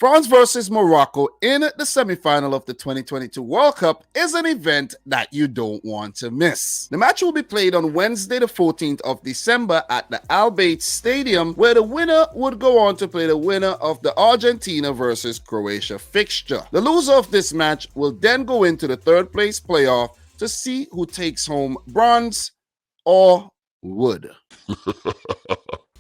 France versus Morocco in the semi-final of the 2022 World Cup is an event that you don't want to miss. The match will be played on Wednesday the 14th of December at the Al Bayt Stadium, where the winner would go on to play the winner of the Argentina versus Croatia fixture. The loser of this match will then go into the third place playoff to see who takes home bronze or wood.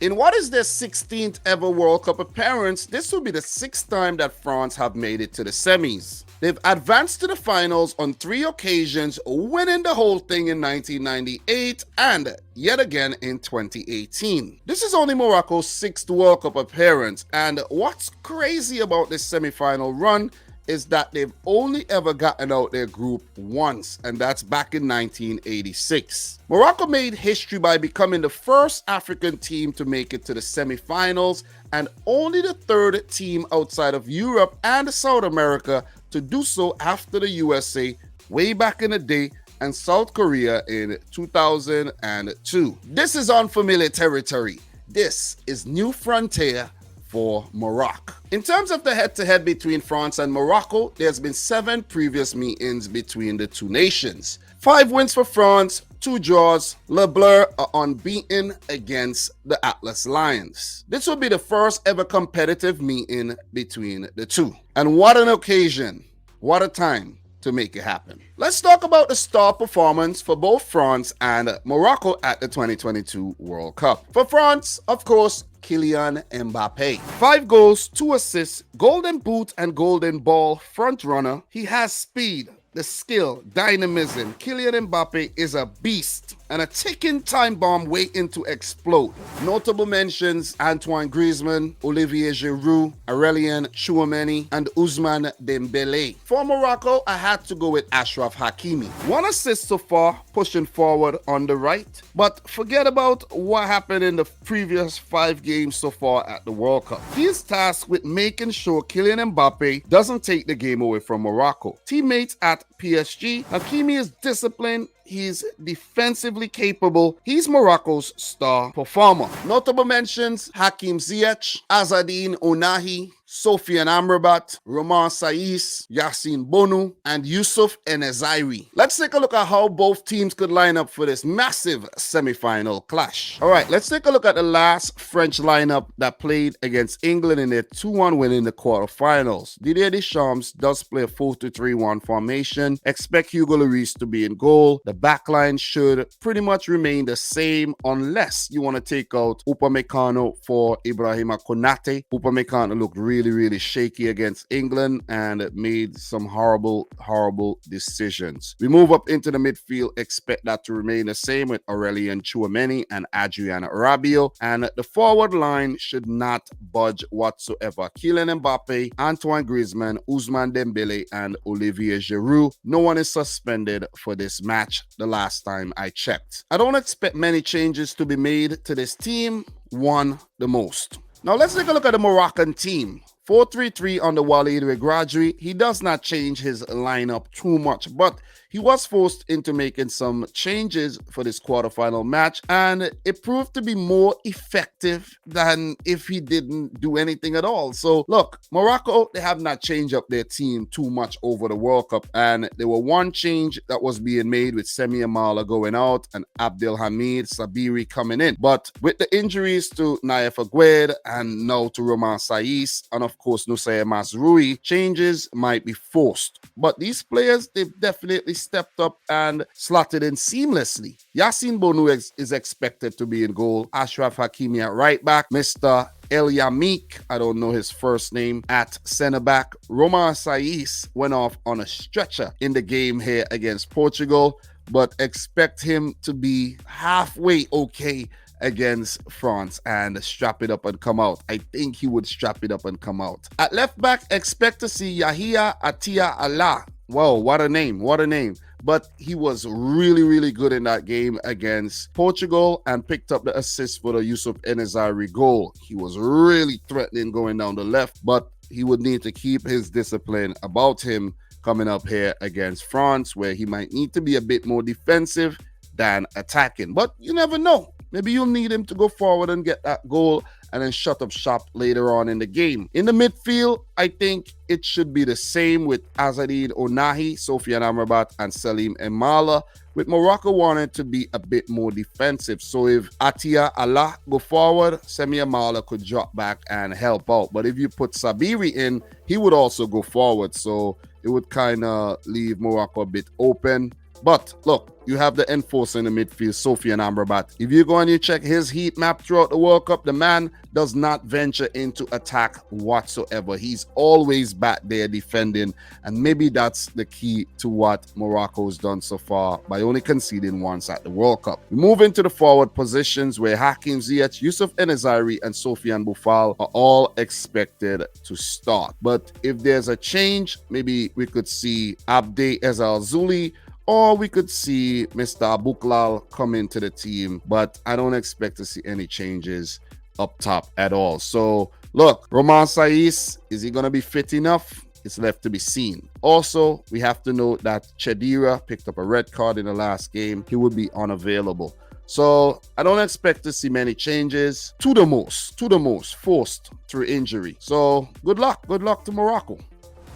In what is their 16th ever World Cup appearance, this will be the 6th time that France have made it to the semis. They've advanced to the finals on 3 occasions, winning the whole thing in 1998 and yet again in 2018. This is only Morocco's 6th World Cup appearance, and what's crazy about this semi-final run is that they've only ever gotten out their group once, and that's back in 1986. Morocco made history by becoming the first African team to make it to the semi-finals and only the 3rd team outside of Europe and South America to do so after the USA way back in the day and South Korea in 2002. This is unfamiliar territory. This is new frontier for Morocco. In terms of the head-to-head between France and Morocco, there's been 7 previous meetings between the two nations. 5 wins for France, 2 draws. Le Bleu are unbeaten against the Atlas Lions. This will be the first ever competitive meeting between the two. And what an occasion, what a time to make it happen. Let's talk about the star performance for both France and Morocco at the 2022 World Cup. For France, of course, Kylian Mbappe. 5 goals, 2 assists, golden boot and golden ball front runner. He has speed, the skill, dynamism. Kylian Mbappe is a beast and a ticking time bomb waiting to explode. Notable mentions: Antoine Griezmann, Olivier Giroud, Aurelien Tchouameni, and Ousmane Dembélé. For Morocco, I had to go with Achraf Hakimi. 1 assist so far, pushing forward on the right. But forget about what happened in the previous 5 games so far at the World Cup. He is tasked with making sure Kylian Mbappe doesn't take the game away from Morocco. Teammates at PSG, Hakimi is disciplined, he's defensively capable, he's Morocco's star performer. Notable mentions: Hakim Ziyech, Azadine Ounahi, Sofiane Amrabat, Romain Saïs, Yassine Bonu, and Youssouf Enezairi. Let's take a look at how both teams could line up for this massive semi-final clash. All right, let's take a look at the last French lineup that played against England in their 2-1 win in the quarterfinals. Didier Deschamps does play a 4-2-3-1 formation. Expect Hugo Lloris to be in goal. The backline should pretty much remain the same unless you want to take out Upamecano for Ibrahima Konate. Upamecano looked really shaky against England and made some horrible decisions. We move up into the midfield, expect that to remain the same with Aurelien Tchouameni and Adrien Rabiot, and the forward line should not budge whatsoever. Kylian Mbappe, Antoine Griezmann, Ousmane Dembélé, and Olivier Giroud. No one is suspended for this match the last time I checked. I don't expect many changes to be made to this team, one the most. Now let's take a look at the Moroccan team. 4-3-3 under Walid Regragui. He does not change his lineup too much, but he was forced into making some changes for this quarterfinal match, and it proved to be more effective than if he didn't do anything at all. So look, Morocco, they have not changed up their team too much over the World Cup, and there were 1 change that was being made with Semi Amala going out and Abdelhamid Sabiri coming in. But with the injuries to Naif Aguerd and now to Romain Saïs, and of course Nusayr Mazroui, changes might be forced. But these players, they've definitely stepped up and slotted in seamlessly. Yassine Bonu is expected to be in goal. Achraf Hakimi at right back. Mr. El Yamik, I don't know his first name, at center back. Romain Saïs went off on a stretcher in the game here against Portugal, but expect him to be halfway okay against France and strap it up and come out. I think he would strap it up and come out. At left back, expect to see Yahia Atia Allah. Whoa, what a name, what a name. But he was really good in that game against Portugal and picked up the assist for the Youssouf Enezairi goal. He was really threatening going down the left, but he would need to keep his discipline about him coming up here against France, where he might need to be a bit more defensive than attacking. But you never know. Maybe you'll need him to go forward and get that goal and then shut up shop later on in the game. In the midfield, I think it should be the same with Azadine Onahi, Sofiane Amrabat, and Salim Emala, with Morocco wanting to be a bit more defensive. So if Atia Allah go forward, Semi Amala could drop back and help out. But if you put Sabiri in, he would also go forward. So it would kind of leave Morocco a bit open. But look, you have the enforcer in the midfield, Sofiane Amrabat. If you go and you check his heat map throughout the World Cup, the man does not venture into attack whatsoever. He's always back there defending, and maybe that's the key to what Morocco's done so far by only conceding once at the World Cup. We move into the forward positions where Hakim Ziyech, Yusuf Enezairi, and Sofiane Boufal are all expected to start. But if there's a change, maybe we could see Abde Ezal Zuli, or we could see Mr. Abuklal come into the team, but I don't expect to see any changes up top at all. So look, Roman Saiz, is he going to be fit enough? It's left to be seen. Also, we have to note that Chedira picked up a red card in the last game. He would be unavailable. So I don't expect to see many changes, to the most forced through injury. So good luck to Morocco.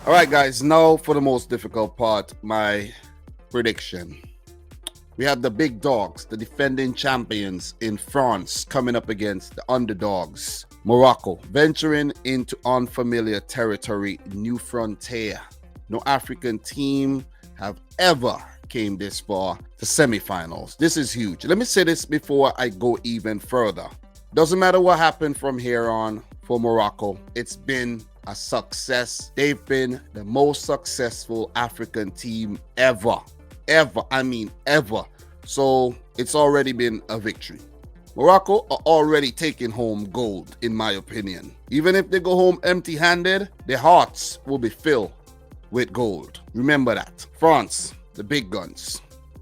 All right, guys, now for the most difficult part, my prediction. We have the big dogs, the defending champions in France, coming up against the underdogs, Morocco, venturing into unfamiliar territory, new frontier. No African team have ever came this far to semifinals. This is huge. Let me say this before I go even further. Doesn't matter what happened from here on for Morocco. It's been a success. They've been the most successful African team ever. Ever. So it's already been a victory. Morocco are already taking home gold, in my opinion. Even if they go home empty-handed, their hearts will be filled with gold. Remember that. France, the big guns.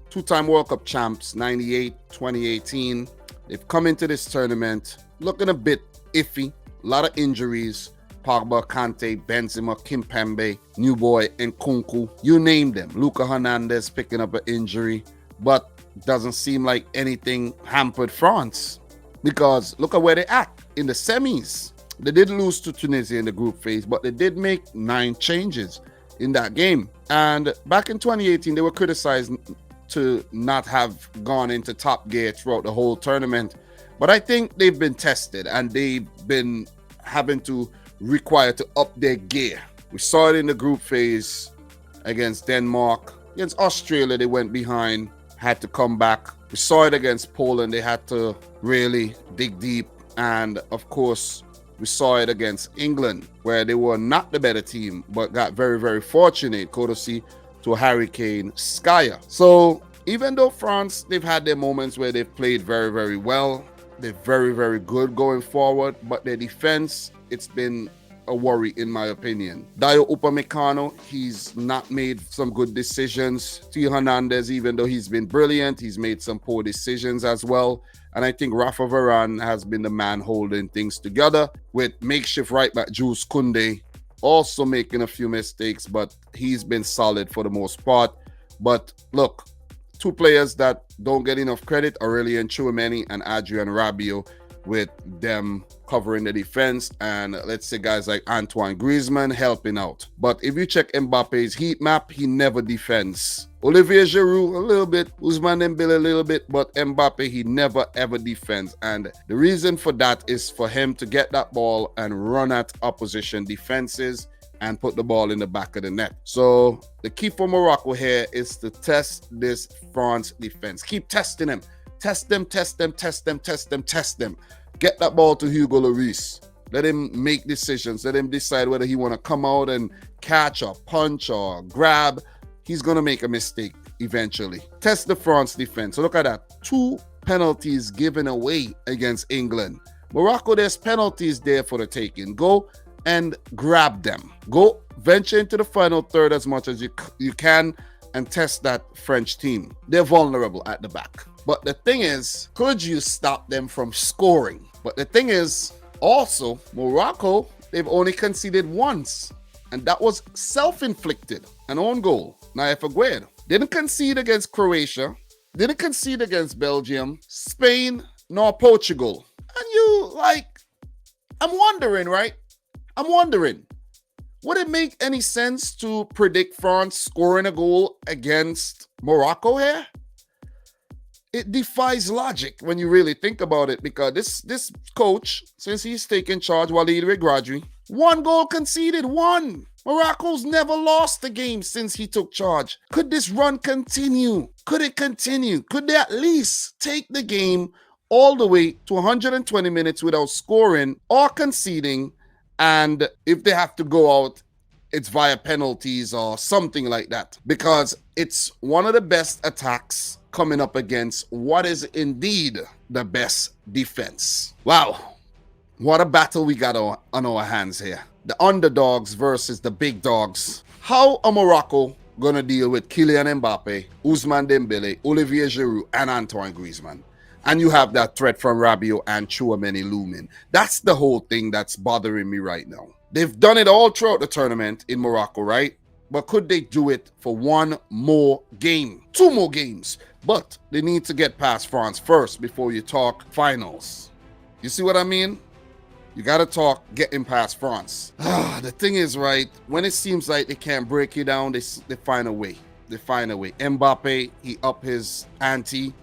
Two-time World Cup champs, 98, 2018. They've come into this tournament looking a bit iffy. A lot of injuries. Pogba, Kante, Benzema, Kimpembe, New Boy, and Nkunku. You name them. Luka Hernandez picking up an injury. But doesn't seem like anything hampered France. Because look at where they're at in the semis. They did lose to Tunisia in the group phase, but they did make 9 changes in that game. And back in 2018, they were criticized to not have gone into top gear throughout the whole tournament. But I think they've been tested and they've been having to required to up their gear. We saw it in the group phase against Denmark. Against Australia, they went behind, had to come back. We saw it against Poland. They had to really dig deep. And of course, we saw it against England, where they were not the better team, but got very, very fortunate, courtesy to Hurricane Skyer. So even though France, they've had their moments where they've played very, very well. They're very, very good going forward, but their defense, it's been a worry in my opinion. Dayo Upamecano, he's not made some good decisions. Theo Hernandez, even though he's been brilliant, he's made some poor decisions as well. And I think Rafa Varane has been the man holding things together, with makeshift right back Jules Koundé also making a few mistakes, but he's been solid for the most part. But look, 2 players that don't get enough credit, Aurelien Tchouameni and Adrien Rabiot, with them covering the defense, and let's say guys like Antoine Griezmann helping out. But if you check Mbappe's heat map, he never defends. Olivier Giroud a little bit, Ousmane Dembele a little bit, but Mbappe, he never ever defends. And the reason for that is for him to get that ball and run at opposition defenses and put the ball in the back of the net. So the key for Morocco here is to test this France defense. Keep testing them. Test them. Get that ball to Hugo Lloris. Let him make decisions. Let him decide whether he want to come out and catch or punch or grab. He's going to make a mistake eventually. Test the France defense. So look at that. 2 penalties given away against England. Morocco, there's penalties there for the taking. Go and grab them. Go venture into the final third as much as you can and test that French team. They're vulnerable at the back. But the thing is, could you stop them from scoring? But the thing is, also, Morocco, they've only conceded once. And that was self-inflicted, an own goal. Naif Aguerd didn't concede against Croatia, didn't concede against Belgium, Spain, nor Portugal. And you, I'm wondering, right? I'm wondering, would it make any sense to predict France scoring a goal against Morocco here? It defies logic when you really think about it, because this coach, since he's taken charge, Walid Regragui, 1 goal conceded, 1. Morocco's never lost a game since he took charge. Could this run continue? Could it continue? Could they at least take the game all the way to 120 minutes without scoring or conceding? And if they have to go out, it's via penalties or something like that, because it's one of the best attacks coming up against what is indeed the best defense. Wow, what a battle we got on our hands here. The underdogs versus the big dogs. How are Morocco going to deal with Kylian Mbappe, Ousmane Dembele, Olivier Giroud, and Antoine Griezmann? And you have that threat from Rabiot and Chouameni looming. That's the whole thing that's bothering me right now. They've done it all throughout the tournament in Morocco, right? But could they do it for 1 more game? 2 more games. But they need to get past France first before you talk finals. You see what I mean? You got to talk getting past France. The thing is, right, when it seems like they can't break you down, they find a way. They find a way. Mbappe, he up his ante.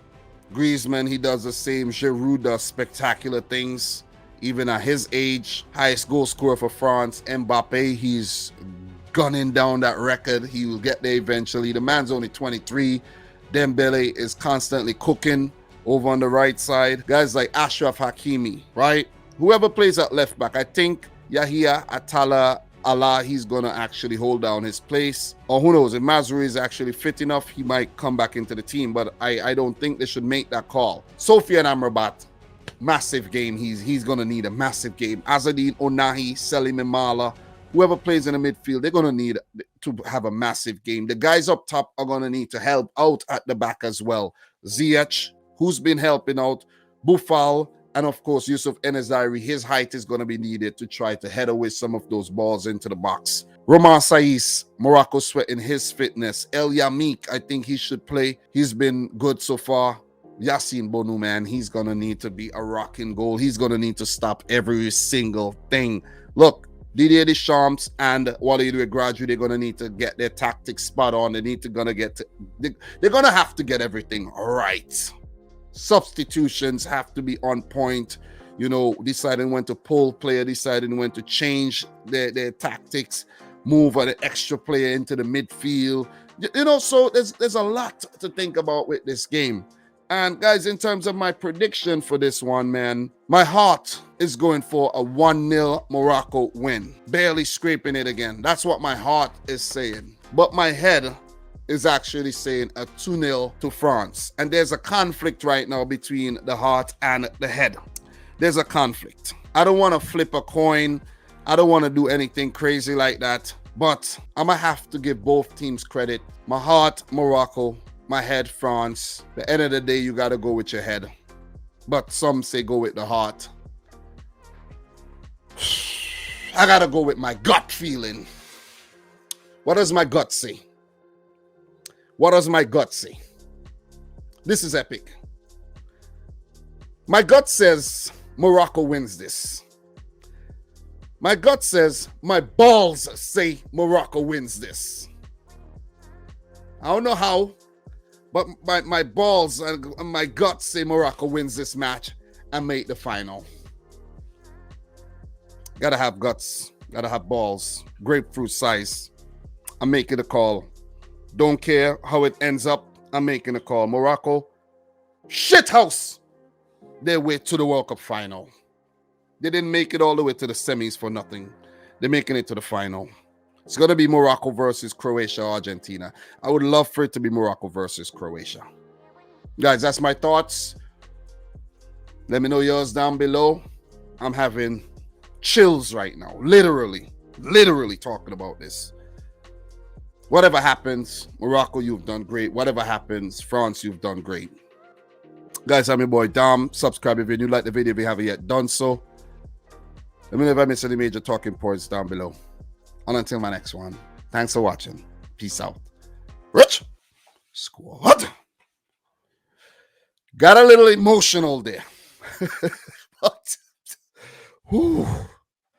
Griezmann, he does the same. Giroud does spectacular things. Even at his age, highest goal scorer for France. Mbappe, he's gunning down that record. He will get there eventually. The man's only 23. Dembele is constantly cooking over on the right side. Guys like Ashraf Hakimi, right? Whoever plays at left back, I think Yahia Atala Allah, he's going to actually hold down his place. Or who knows, if Mazraoui is actually fit enough, he might come back into the team. But I don't think they should make that call. Sofiane Amrabat, massive game. He's going to need a massive game. Azadine Onahi, Selim Imala, whoever plays in the midfield, they're going to need to have a massive game. The guys up top are going to need to help out at the back as well. Ziyech, who's been helping out, Boufal, and of course, Yusuf Enezairi, his height is going to be needed to try to head away some of those balls into the box. Romain Saiss, Morocco sweating his fitness. El Yamik, I think he should play. He's been good so far. Yassine Bonu, man, he's going to need to be a rocking goal. He's going to need to stop every single thing. Look, Didier Deschamps and Walid Regragui, they're going to need to get their tactics spot on. They're going to have to get everything right. Substitutions have to be on point, deciding when to pull player, deciding when to change their tactics, move an extra player into the midfield. So there's a lot to think about with this game. And guys, in terms of my prediction for this one, man, my heart is going for a 1-0 Morocco win. Barely scraping it again. That's what my heart is saying. But my head is actually saying a 2-0 to France. And there's a conflict right now between the heart and the head. There's a conflict. I don't want to flip a coin. I don't want to do anything crazy like that. But I'm going to have to give both teams credit. My heart, Morocco. My head, France. At the end of the day, you got to go with your head. But some say go with the heart. I got to go with my gut feeling. What does my gut say? What does my gut say? This is epic. My gut says Morocco wins this. My gut says, my balls say Morocco wins this. I don't know how, but my balls and my guts say Morocco wins this match and make the final. Gotta have guts, gotta have balls, grapefruit size. I'm making a call. Don't care how it ends up, I'm making a call. Morocco, shithouse their way to the World Cup final. They didn't make it all the way to the semis for nothing. They're making it to the final. It's going to be Morocco versus Croatia or Argentina. I would love for it to be Morocco versus Croatia. Guys, that's my thoughts. Let me know yours down below. I'm having chills right now. Literally talking about this. Whatever happens, Morocco, you've done great. Whatever happens, France, you've done great. Guys, I'm your boy Dom. Subscribe if you're new. Like the video if you haven't yet done so. Let me know if I missed any major talking points down below. And until my next one, thanks for watching. Peace out. Rich Squad. Got a little emotional there. But Whew.